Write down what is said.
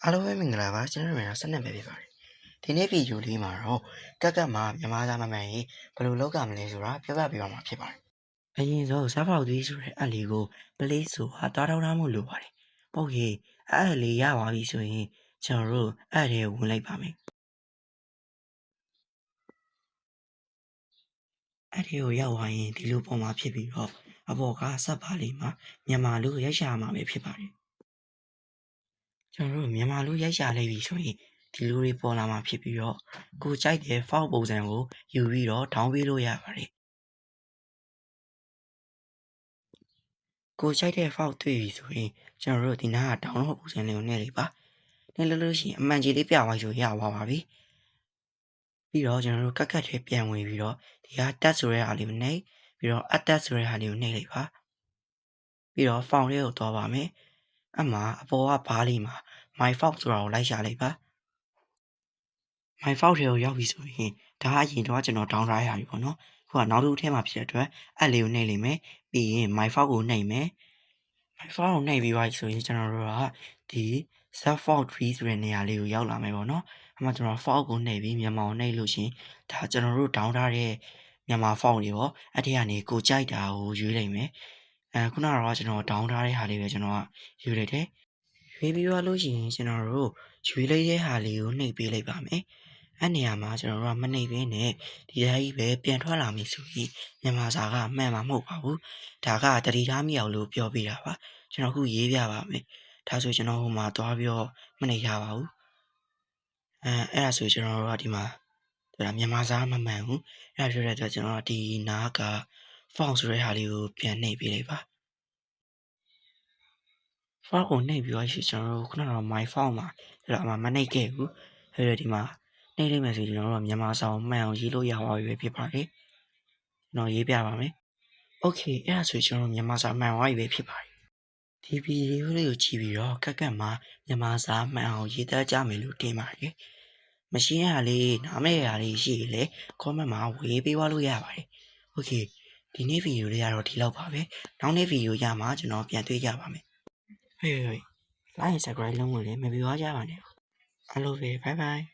အားလုံးပဲမင်္ဂလာပါကျွန်တော်တို့ဆက်နေပဲဖြစ်ပါတယ်ဒီနေ့ဗီဒီယိုလေးမှာတော့ကက်ကမှာမြန်မာသားမမှန်ရင်ဘယ်လိုလုပ်ကြမလဲဆိုတာပြောပြပေးပါမှာဖြစ်ပါတယ်အရင်ဆုံးစားဖောက်သွေးဆိုတဲ့အလေးကို play ဆိုတာတားထောက်ထားမှုလိုပါတယ်ပုတ်ရေအဲ့လေးရပါပြီဆိုရင်ကျွန်တော်တို့အဲ့ထဲဝင်လိုက်ပါမယ်အဲ့ဒီကိုရောက်သွားရင်ဒီလိုပုံမှာဖြစ်ပြီးတော့အပေါ်ကစပ်ပါလေးမှာမြန်မာလူရိုက်ရှာမှာပဲဖြစ်ပါတယ်ကျွန်တော်တို့မြန်မာလူရိုက်ရှာလိုက်ပြီဆိုရင်ဒီလိုတွေပေါ်လာမှာဖြစ်ပြီးတော့ကိုကြိုက်တဲ့ file ပုံစံကိုယူပြီးတော့ down ပေးလို့ရပါတယ်ကိုကြိုက်တဲ့ file တွေ့ပြီဆိုရင်ကျွန်တော်တို့ဒီနားက download ပုံစံလေးကိုနှိပ်လိုက်ပါနှိပ်လို့ရှိရင်အမှန်ကြီးလေးပြသွားဆိုရသွားပါပြီပြီးတော့ကျွန်တော်တို့ကတ်ထဲပြန်ဝင်ပြီးတော့ဒီက tab ဆိုတဲ့ဟာလေးကိုနှိပ်ပြီးတော့ add ဆိုတဲ့ဟာလေးကိုနှိပ်လိုက်ပါပြီးတော့ file လေးကိုသွားပါမယ်အမှအပေါ်ကဘားလေးမှာ my file ဆိုတာကိုလိုက်ရှာလိုက်ပါmy file ထဲကိုရောက်ပြီဆိုရင်ဒါအရင်တော့ကျွန်တော် down ထားရပြီပေါ့နော်ခုကနောက်တစ်ခုထဲမှာဖြစ်တဲ့အတွက်အဲ့လေးကိုနှိပ်လိုက်မယ်ပြီးရင် my file ကိုနှိပ်မယ် my file ကိုနှိပ်ပြီးသွားပြီဆိုရင်ကျွန်တော်တို့ကဒီ sub file tree ဆိုတဲ့နေရာလေးကိုရောက်လာမယ်ပေါ့နော်အဲ့မှာကျွန်တော် file ကိုနှိပ်ပြီးမြန်မာကိုနှိပ်လို့ရှင်ဒါကျွန်တော်တို့ down ထားတဲ့မြန်မာ file တွေပေါ့အဲ့ဒီကနေကိုကြိုက်တာကိုရွေးလိုက်မယ်ခုနကတော့ကျွန်တော် down ထားတဲ့ဟာလေးပဲကျွန်တော်ကရွေးလိုက်တယ်ရွေးပြီးသွားလို့ရှိရင်ကျွန်တော်တို့ရွေးလိုက်တဲ့ဟာလေးကိုနှိပ်ပေးလိုက်ပါမယ်အဲ့နေရာမှာကျွန်တော်တို့ကမနှိပ်ဘဲနဲ့ဒီဓာတ်ကြီးပဲပြန်ထွက်လာပြီဆိုပြီးမြန်မာစာကမှန်မှာမဟုတ်ပါဘူးဒါကတတိထားမိအောင်လို့ပြောပြတာပါကျွန်တော်ခုရေးပြပါမယ်ဒါဆိုကျွန်တော်ဟိုမှာသွားပြီးတော့မနှိပ်ရပါဘူးအဲ့ဒါဆိုကျွန်တော်တို့ကဒီမှာဒါမြန်မာစာမမှန်ဘူးအဲ့ဒါပြောတဲ့အတွက်ကျွန်တော်ကဒီနားက font ဆိုတဲ့ဟာလေးကိုပြန်နှိပ်ပေးလိုက်ပါ font ကိုနှိပ်ပြီးတော့ရှိကျွန်တော်တို့ခုနက my font မှာအဲ့ဒါမှမနှိပ်ခဲ့ဘူးအဲ့ဒါဒီမှာနှိပ်လိုက်မယ်ဆိုကျွန်တော်တို့ကမြန်မာစာကိုမှန်အောင်ရေးလို့ရပါပြီပဲဖြစ်ပါတယ်ကျွန်တော်ရေးပြပါမယ် okay အဲ့ဒါဆိုကျွန်တော်တို့မြန်မာစာမှန်သွားပြီပဲဖြစ်ပါတယ်ဒီဗီဒီယိုလေးကိုကြည့်ပြီးတော့ကက်ကမှာမြန်မာစာမှန်အောင်ရေးသားကြမယ်လို့တင်ပါတယ်မရှင်းရလေးနားမရရလေးရှိလေ comment မှာဝေးပေးသွားလို့ရပါတယ် okay ဒီနေ့ဗီဒီယိုလေးကတော့ဒီလောက်ပါပဲနောက်နေ့ဗီဒီယိုရမှာကျွန်တော်ပြန်တွေ့ကြပါမယ်ဟေး like and subscribe လုပ်လို့လည်းမပြောကြပါနဲ့အားလုံးပဲ bye bye